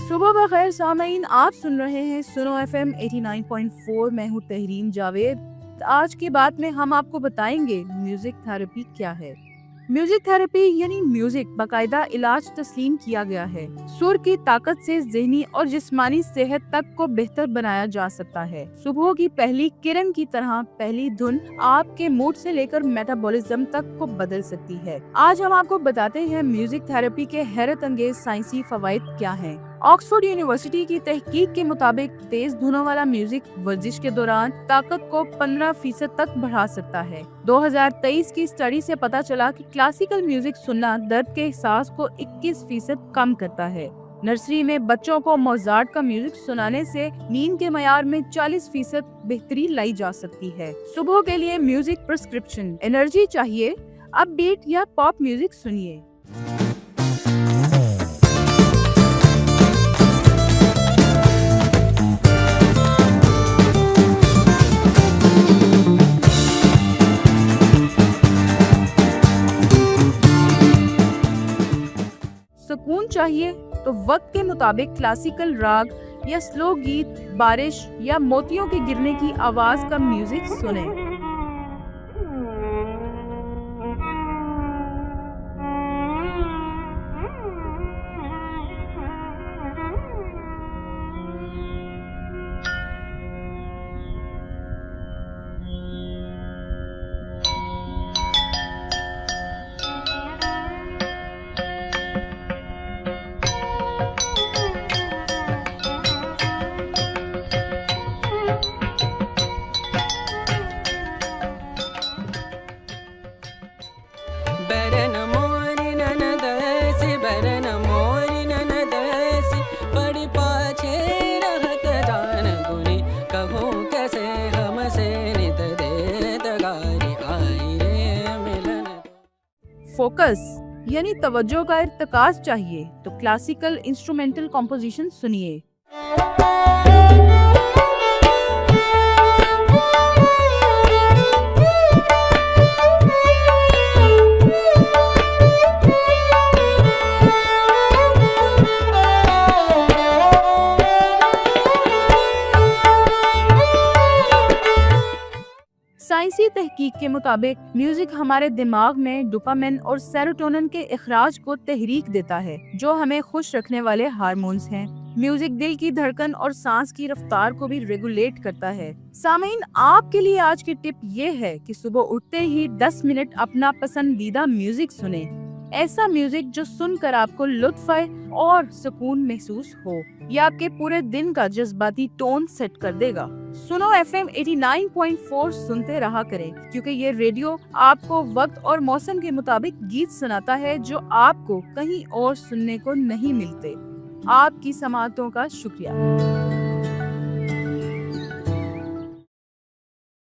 सुबह बखैर सामीन, आप सुन रहे हैं सुनो एफएम 89.4। मैं हूँ तहरीन जावेद। आज की बात में हम आपको बताएंगे म्यूजिक थेरेपी क्या है। म्यूजिक थेरेपी यानी म्यूजिक बाकायदा इलाज तस्लीम किया गया है। सुर की ताकत से ज़हनी और जिस्मानी सेहत तक को बेहतर बनाया जा सकता है। सुबह की पहली किरण की तरह पहली धुन आपके मूड से लेकर मेटाबॉलिज्म तक को बदल सकती है। आज हम आपको बताते हैं म्यूजिक थेरेपी के हैरत अंगेज साइंसी फवाइद क्या हैं। ऑक्सफोर्ड यूनिवर्सिटी की तहकीक के मुताबिक तेज धुनों वाला म्यूजिक वर्जिश के दौरान ताकत को 15% तक बढ़ा सकता है। 2023 की स्टडी से पता चला कि क्लासिकल म्यूजिक सुनना दर्द के एहसास को 21% कम करता है। नर्सरी में बच्चों को मोजार्ट का म्यूजिक सुनाने से नींद के मयार में 40% बेहतरी लाई जा सकती है। सुबह के लिए म्यूजिक प्रिस्क्रिप्शन, एनर्जी चाहिए, अपबीट या पॉप म्यूजिक सुनिए। सुकून चाहिए तो वक्त के मुताबिक क्लासिकल राग या स्लो गीत, बारिश या मोतियों के गिरने की आवाज का म्यूजिक सुनें। फोकस यानी तवज्जो का इर्तिकाज चाहिए तो क्लासिकल इंस्ट्रूमेंटल कॉम्पोजिशन सुनिए। साइंसी तहकीक के मुताबिक म्यूजिक हमारे दिमाग में डोपामिन और सेरोटोनिन के इखराज को तहरीक देता है, जो हमें खुश रखने वाले हार्मोन्स हैं। म्यूजिक दिल की धड़कन और सांस की रफ्तार को भी रेगुलेट करता है। सामीन, आपके लिए आज की टिप ये है कि सुबह उठते ही 10 मिनट अपना पसंदीदा म्यूजिक सुने। ऐसा म्यूजिक जो सुनकर आपको लुत्फ आए और सुकून महसूस हो। यह आपके पूरे दिन का जज्बाती टोन सेट कर देगा। सुनो एफएम 89.4 सुनते रहा करें, क्योंकि ये रेडियो आपको वक्त और मौसम के मुताबिक गीत सुनाता है जो आपको कहीं और सुनने को नहीं मिलते। आपकी समाअतों का शुक्रिया।